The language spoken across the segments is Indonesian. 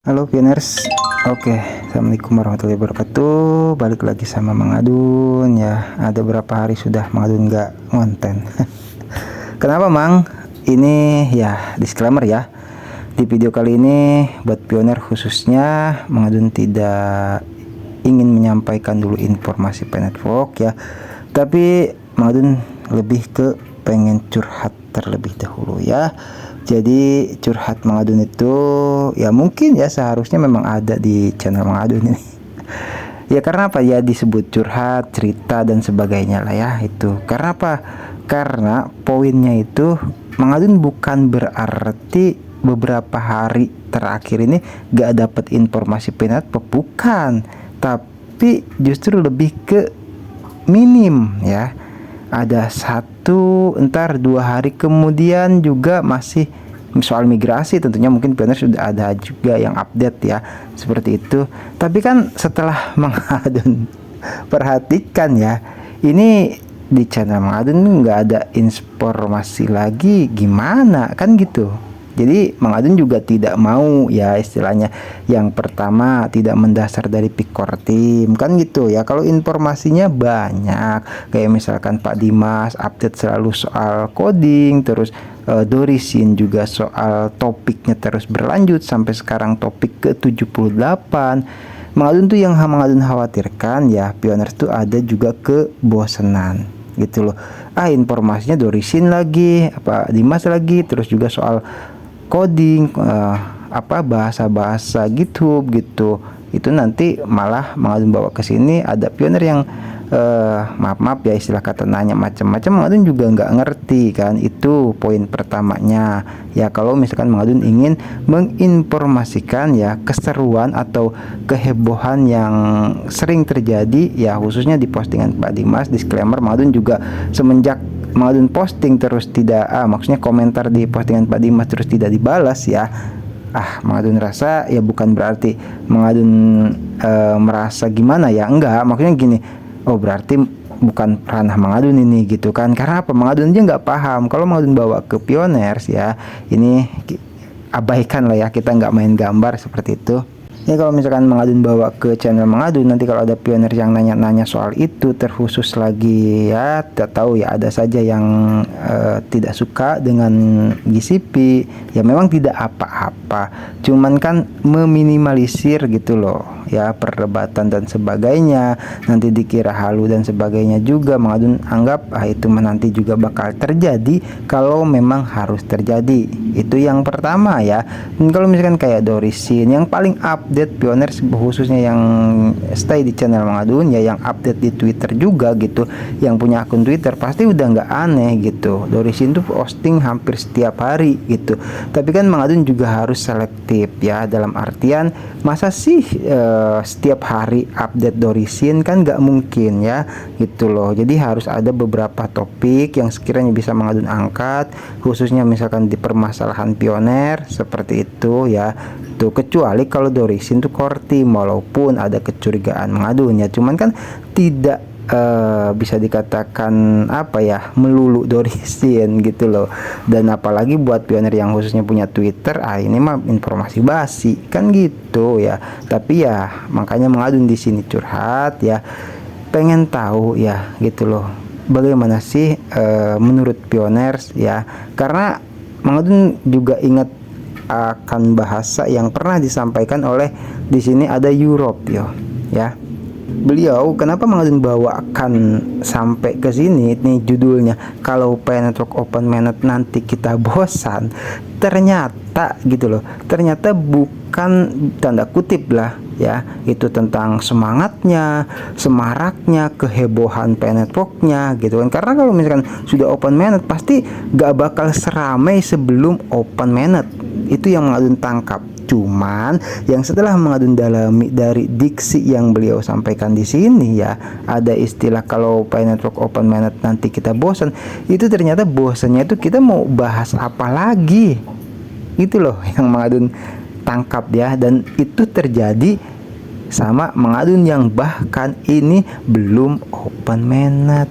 Halo Pianers, oke, Assalamualaikum warahmatullahi wabarakatuh. Balik lagi sama Mang Adun ya. Ada berapa hari sudah Mang Adun nggak ngonten. Kenapa Mang? Ini ya disclaimer ya. Di video kali ini buat pioner khususnya Mang Adun tidak ingin menyampaikan dulu informasi penetwork ya. Tapi Mang Adun lebih ke pengen curhat terlebih dahulu ya. Jadi curhat Mang Adun itu ya mungkin ya seharusnya memang ada di channel Mang Adun ini. Ya karena apa ya disebut curhat, cerita dan sebagainya lah ya itu. Karena apa? Karena poinnya itu Mang Adun bukan berarti beberapa hari terakhir ini gak dapat informasi penetwork, bukan. Tapi justru lebih ke minim ya. Ada satu, entar 2 hari kemudian juga masih soal migrasi, tentunya mungkin pioner sudah ada juga yang update ya seperti itu. Tapi kan setelah Mang Adun perhatikan ya, ini di channel Mang Adun nggak ada informasi lagi, gimana kan gitu. Jadi Mang Adun juga tidak mau ya istilahnya yang pertama tidak mendasar dari Pikor Team kan gitu ya. Kalau informasinya banyak kayak misalkan Pak Dimas update selalu soal coding, terus Dorisin juga soal topiknya terus berlanjut sampai sekarang topik ke-78. Mang Adun tuh yang Mang Adun khawatirkan ya pioner tuh ada juga kebosanan gitu loh. Informasinya Dorisin lagi, apa Dimas lagi, terus juga soal coding, bahasa-bahasa GitHub gitu. Itu nanti malah Mang Adun bawa ke sini ada pioner yang maaf ya istilah kata nanya macam-macam, Mang Adun juga nggak ngerti kan. Itu poin pertamanya ya. Kalau misalkan Mang Adun ingin menginformasikan ya keseruan atau kehebohan yang sering terjadi ya khususnya di postingan Pak Dimas, disclaimer Mang Adun juga semenjak Mang Adun posting terus tidak maksudnya komentar di postingan Pak Dimas terus tidak dibalas ya. Mang Adun rasa ya bukan berarti Mang Adun merasa gimana ya, enggak, maksudnya gini, oh berarti bukan ranah Mang Adun ini gitu kan. Karena apa? Mang Adun aja nggak paham. Kalau Mang Adun bawa ke pioners ya, ini abaikan lah ya, kita nggak main gambar seperti itu. Ya kalau misalkan Mang Adun bawa ke channel Mang Adun, nanti kalau ada pioner yang nanya-nanya soal itu terkhusus lagi ya, tidak tahu ya, ada saja yang tidak suka dengan GCP ya, memang tidak apa-apa, cuman kan meminimalisir gitu loh ya perdebatan dan sebagainya, nanti dikira halu dan sebagainya juga. Mang Adun anggap itu nanti juga bakal terjadi kalau memang harus terjadi. Itu yang pertama ya. Dan kalau misalkan kayak Dorisin yang paling update pioner khususnya yang stay di channel Mang Adun ya, yang update di Twitter juga gitu, yang punya akun Twitter pasti udah nggak aneh gitu. Dorisin tuh posting hampir setiap hari gitu. Tapi kan Mang Adun juga harus selektif ya, dalam artian masa sih setiap hari update Dorisin, kan nggak mungkin ya gitu loh. Jadi harus ada beberapa topik yang sekiranya bisa Mang Adun angkat, khususnya misalkan di permasalahan pioner seperti itu ya tuh. Kecuali kalau Dorisin tuh core team, walaupun ada kecurigaan Mang Adun ya, cuman kan tidak bisa dikatakan apa ya melulu Dorisin gitu loh. Dan apalagi buat pioner yang khususnya punya Twitter, ini mah informasi basi kan gitu ya. Tapi ya makanya Mang Adun di sini curhat ya, pengen tahu ya gitu loh, bagaimana sih menurut pioners ya. Karena Mang Adun juga ingat akan bahasa yang pernah disampaikan oleh di sini ada Europe ya. Beliau kenapa Mang Adun bawakan sampai ke sini, ini judulnya kalau penetwork open mainnet nanti kita bosan. Ternyata gitu loh, ternyata bukan tanda kutip lah ya, itu tentang semangatnya, semaraknya, kehebohan penetworknya gitu kan. Karena kalau misalkan sudah open mainnet pasti gak bakal seramai sebelum open mainnet. Itu yang Mang Adun tangkap. Cuman yang setelah Mang Adun dalami dari diksi yang beliau sampaikan di sini ya, ada istilah kalau penetwork open mainnet nanti kita bosan. Itu ternyata bosannya itu kita mau bahas apa lagi. Itu loh yang Mang Adun tangkap ya, dan itu terjadi sama Mang Adun yang bahkan ini belum open mainnet.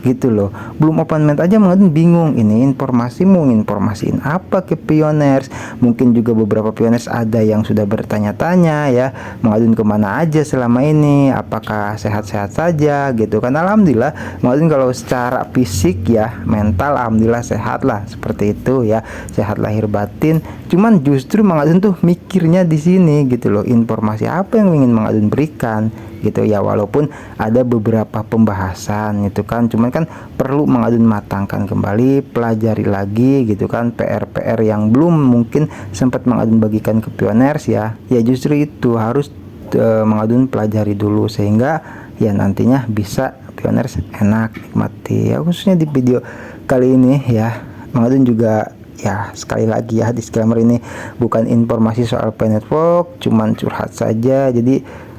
gitu loh. Belum open mind aja Mang Adun bingung, ini informasi mau informasiin apa ke pioners. Mungkin juga beberapa pioners ada yang sudah bertanya-tanya ya, Mang Adun kemana aja selama ini, apakah sehat-sehat saja gitu kan. Alhamdulillah Mang Adun kalau secara fisik ya, mental alhamdulillah sehat lah, seperti itu ya, sehat lahir batin. Cuman justru Mang Adun tuh mikirnya di sini gitu loh, informasi apa yang ingin Mang Adun berikan gitu ya, walaupun ada beberapa pembahasan gitu kan, cuman kan perlu Mang Adun matangkan kembali, pelajari lagi gitu kan, PR-PR yang belum mungkin sempat Mang Adun bagikan ke pioners ya justru itu harus Mang Adun pelajari dulu, sehingga ya nantinya bisa pioners enak nikmati ya. Khususnya di video kali ini ya, Mang Adun juga ya sekali lagi ya, disclaimer ini bukan informasi soal P-Network, cuman curhat saja. Jadi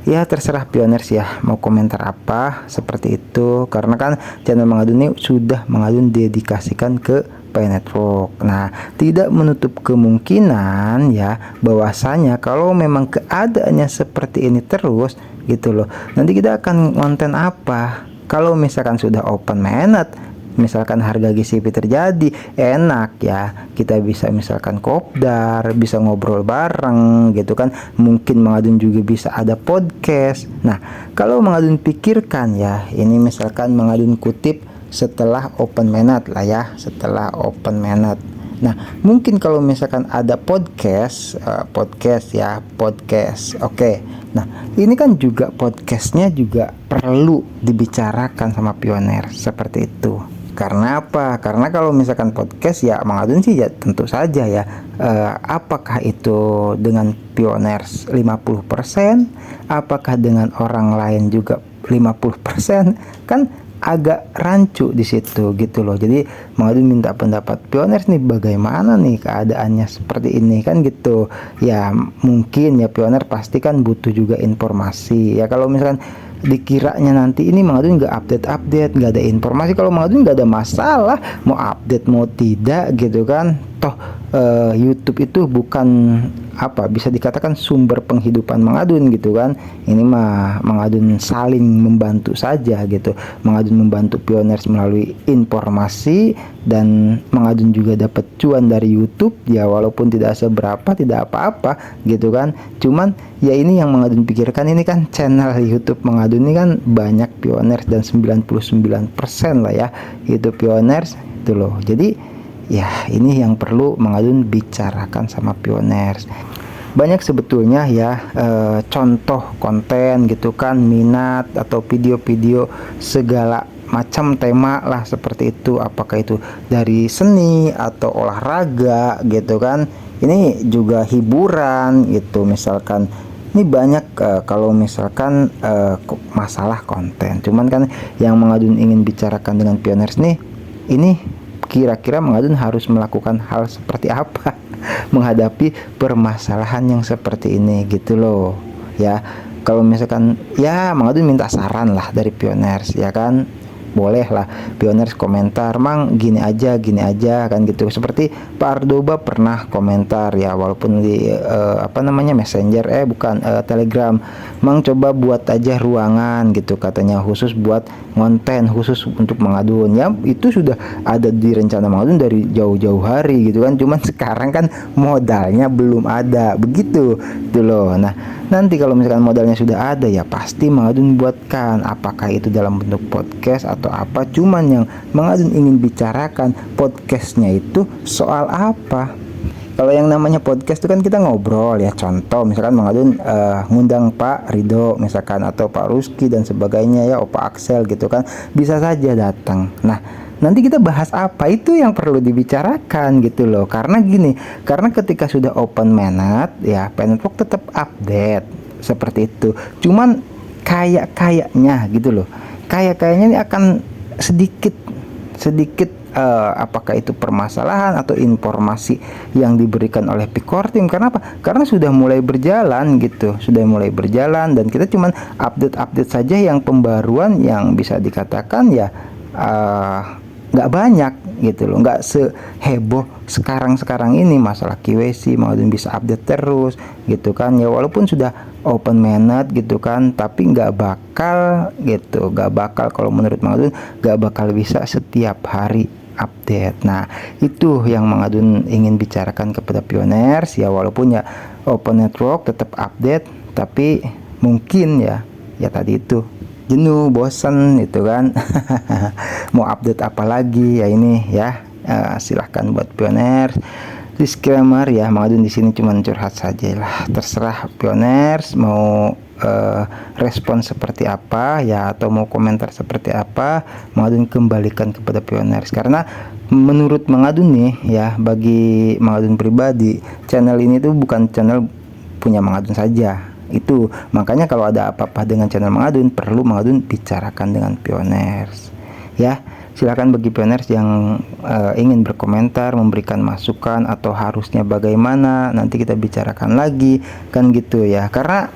ya terserah pioners ya mau komentar apa seperti itu, karena kan channel Mang Adun ini sudah Mang Adun dedikasikan ke P-Network. Nah, tidak menutup kemungkinan ya bahwasanya kalau memang keadaannya seperti ini terus gitu loh, nanti kita akan konten apa kalau misalkan sudah open mainnet, misalkan harga GCP terjadi, enak ya, kita bisa misalkan kopdar, bisa ngobrol bareng gitu kan, mungkin Mang Adun juga bisa ada podcast. Nah, kalau Mang Adun pikirkan ya, ini misalkan Mang Adun kutip setelah open mainnet lah ya, setelah open mainnet. Nah, mungkin kalau misalkan ada podcast, podcast. Oke. Nah, ini kan juga podcastnya juga perlu dibicarakan sama pioner seperti itu. Karena apa? Karena kalau misalkan podcast ya Mang Adun sih ya tentu saja ya, apakah itu dengan pioners 50%, apakah dengan orang lain juga 50%, kan agak rancu di situ gitu loh. Jadi Mang Adun minta pendapat pioners nih, bagaimana nih keadaannya seperti ini kan gitu. Ya mungkin ya pioner pasti kan butuh juga informasi ya. Kalau misalkan dikiranya nanti ini Mang Adun nggak update, nggak ada informasi, kalau Mang Adun nggak ada masalah mau update mau tidak gitu kan. Toh YouTube itu bukan apa, bisa dikatakan sumber penghidupan Mang Adun gitu kan. Ini mah Mang Adun saling membantu saja gitu. Mang Adun membantu pioners melalui informasi, dan Mang Adun juga dapat cuan dari YouTube ya, walaupun tidak seberapa, tidak apa-apa gitu kan. Cuman ya ini yang Mang Adun pikirkan, ini kan channel YouTube Mang Adun ini kan banyak pioners, dan 99% lah ya itu pioners itu loh. Jadi ya ini yang perlu Mang Adun bicarakan sama pioners. Banyak sebetulnya ya contoh konten gitu kan, minat atau video-video segala macam tema lah seperti itu, apakah itu dari seni atau olahraga gitu kan, ini juga hiburan gitu misalkan. Ini banyak kalau misalkan masalah konten. Cuman kan yang Mang Adun ingin bicarakan dengan pioners nih, ini kira-kira Mang Adun harus melakukan hal seperti apa menghadapi permasalahan yang seperti ini gitu loh ya. Kalau misalkan ya Mang Adun minta saran lah dari pioners ya kan, boleh lah pioners komentar, Mang gini aja kan gitu. Seperti Pak Ardoba pernah komentar ya, walaupun di messenger Telegram, Mang coba buat aja ruangan gitu katanya, khusus buat konten khusus untuk Mang Adun ya. Itu sudah ada di rencana Mang Adun dari jauh-jauh hari gitu kan, cuman sekarang kan modalnya belum ada begitu gitu loh. Nah, nanti kalau misalkan modalnya sudah ada ya pasti Mang Adun buatkan, apakah itu dalam bentuk podcast atau apa. Cuman yang Mang Adun ingin bicarakan podcastnya itu soal apa. Kalau yang namanya podcast itu kan kita ngobrol ya, contoh misalkan Mang Adun ngundang Pak Ridho misalkan, atau Pak Ruski dan sebagainya ya, Opa Axel gitu kan, bisa saja datang. Nah, nanti kita bahas apa, itu yang perlu dibicarakan gitu loh. Karena gini, karena ketika sudah open mainnet ya, P-Network tetap update seperti itu. Cuman kayaknya gitu loh, kayaknya ini akan sedikit apakah itu permasalahan atau informasi yang diberikan oleh Picor Team. Karena apa? Karena sudah mulai berjalan gitu, dan kita cuman update saja yang pembaruan yang bisa dikatakan ya nggak banyak gitu loh, nggak seheboh sekarang ini masalah KYC. Mang Adun bisa update terus gitu kan ya, walaupun sudah open mainnet gitu kan, tapi nggak bakal gitu, nggak bakal, kalau menurut Mang Adun nggak bakal bisa setiap hari update. Nah itu yang Mang Adun ingin bicarakan kepada pioners ya, walaupun ya open network tetap update, tapi mungkin ya tadi itu jenuh, bosan itu kan. Mau update apa lagi ya ini ya. Silahkan buat pioners. Disclaimer ya, Mang Adun di sini cuma curhat saja lah. Terserah pioners mau respon seperti apa ya, atau mau komentar seperti apa, Mang Adun kembalikan kepada pioners. Karena menurut Mang Adun nih ya, bagi Mang Adun pribadi, channel ini tuh bukan channel punya Mang Adun saja. Itu makanya kalau ada apa-apa dengan channel Mang Adun, perlu Mang Adun bicarakan dengan pioners ya. Silakan bagi pioners yang ingin berkomentar, memberikan masukan, atau harusnya bagaimana, nanti kita bicarakan lagi kan gitu ya. Karena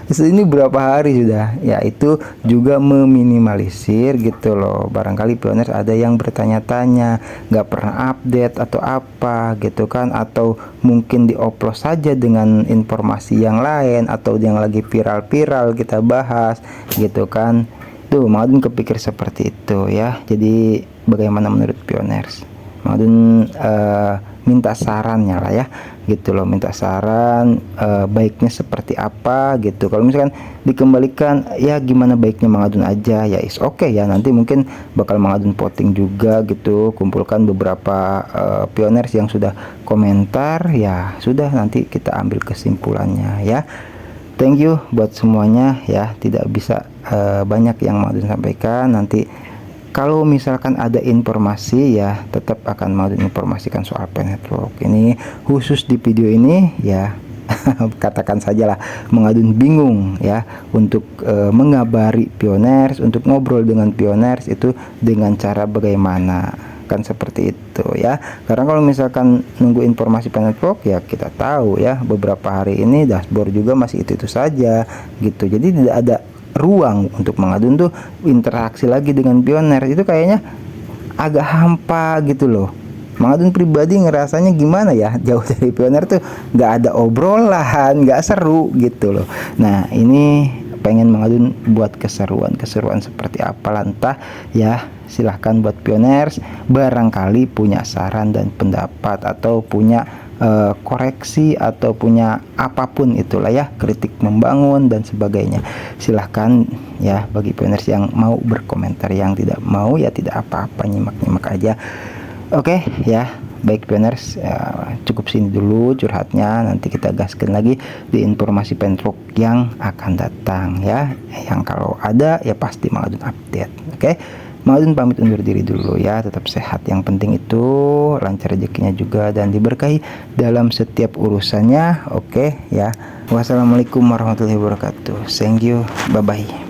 ini berapa hari sudah ya, itu juga meminimalisir gitu loh. Barangkali pioners ada yang bertanya-tanya nggak pernah update atau apa gitu kan, atau mungkin dioplos saja dengan informasi yang lain, atau yang lagi viral-viral kita bahas gitu kan. Tuh Mang Adun kepikir seperti itu ya. Jadi bagaimana menurut pioners? Mang Adun minta sarannya lah ya gitu loh, minta saran baiknya seperti apa gitu. Kalau misalkan dikembalikan ya gimana baiknya Mang Adun aja ya, is oke ya. Nanti mungkin bakal Mang Adun voting juga gitu, kumpulkan beberapa pioners yang sudah komentar ya, sudah nanti kita ambil kesimpulannya ya. Thank you buat semuanya ya, tidak bisa banyak yang Mang Adun sampaikan. Nanti kalau misalkan ada informasi ya, tetap akan Mang Adun informasikan soal Pen Network ini. Khusus di video ini ya, katakan sajalah Mang Adun bingung ya untuk mengabari pioners, untuk ngobrol dengan pioners itu dengan cara bagaimana, kan seperti itu ya. Karena kalau misalkan nunggu informasi Pen Network ya, kita tahu ya beberapa hari ini dashboard juga masih itu saja gitu. Jadi tidak ada ruang untuk Mang Adun tuh interaksi lagi dengan pioner. Itu kayaknya agak hampa gitu loh. Mang Adun pribadi ngerasanya gimana ya, jauh dari pioner tuh nggak ada obrolan, nggak seru gitu loh. Nah ini pengen Mang Adun buat keseruan seperti apa lantah ya. Silahkan buat pioners barangkali punya saran dan pendapat, atau punya koreksi, atau punya apapun itulah ya, kritik membangun dan sebagainya. Silahkan ya bagi pioners yang mau berkomentar, yang tidak mau ya tidak apa-apa, nyimak-nyimak aja. Oke ya, baik pioners, cukup sini dulu curhatnya. Nanti kita gaskan lagi di informasi Pen Network yang akan datang ya. Yang kalau ada ya pasti Mang Adun update. Oke, Mang Adun pamit undur diri dulu ya. Tetap sehat, yang penting itu lancar rezekinya juga dan diberkahi dalam setiap urusannya. Oke ya. Wassalamualaikum warahmatullahi wabarakatuh. Thank you, bye bye.